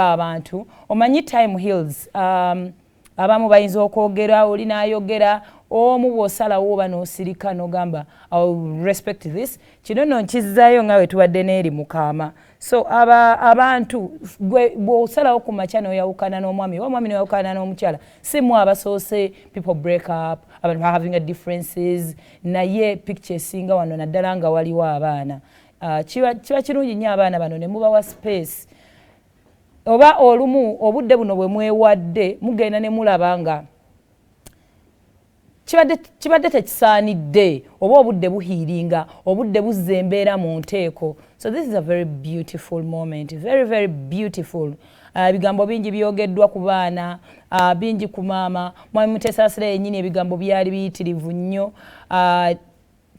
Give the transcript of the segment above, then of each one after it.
abantu omanyi time heals abamu bayinza okwogera oli n'ayogera omu bw'osalawo oba n'osirika n'ogamba I'll respect this kino nno nkizzayo nga bwe tubadde n'eri Mukama so abantu bw'osalawo ku makya n'oyawukana n'omwami oba omwami n'oyawukana n'omukyala si mwe abasoose people break up abantu having differences naye picture esinga wano naddala nga waliwo abaana kiba kirungi nnyo abaana bano ne mubawa space oba olumu obudde buno bwe mwewadde mugenda ne mulaba nga kibadde tekisaanidde oba obudde buhiiringa obudde buzza embeera mu nteeko so this is a very beautiful moment very very beautiful ebigambo bingi byogeddwa ku baana bingi ku maama Mwami Muteesaasira yennyini ebigambo byali biyitirivu nnyo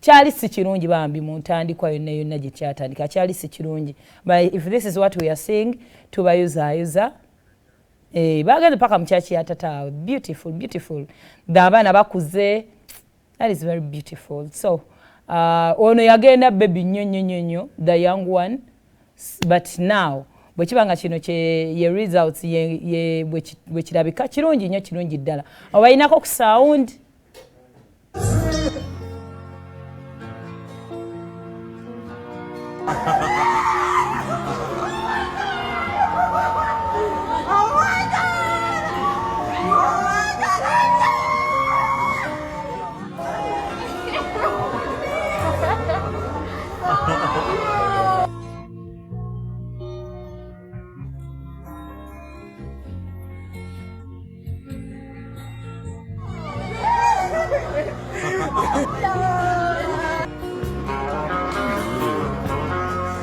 kyali si kirungi bambi mu ntandikwa yonna yonna gye kyatandika kyali si kirungi but if this is what we are seeing tubayuzayuza bagende paka mukyaki yatataawe beautiful beautiful abaana bakuze that is very beautiful so ono yagenda baby nnyo the young one but now bwe kibanga kino ye results bwe kirabika kirungi nnyo kirungi ddala obayinako ku sound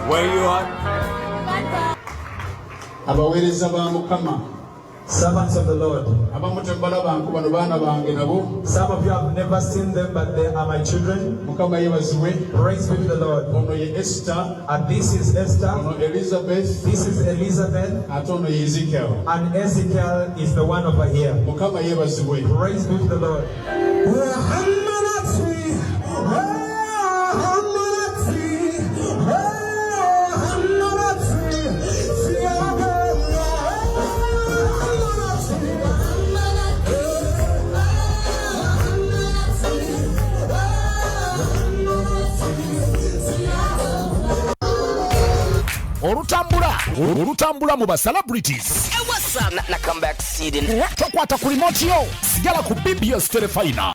Where you are? Abaweereza ba Mukama. Servants of the Lord. Some of you have never seen them, but they are my children. Praise be to the Lord. And this is Esther. Elizabeth. This is Elizabeth. And Ezekiel is the one over here. Praise be to the Lord. Olutambula mu ba celebrities. What's up? Na comeback seeding. Tokwata ku remote yo. Sigala ku BBS Telefina.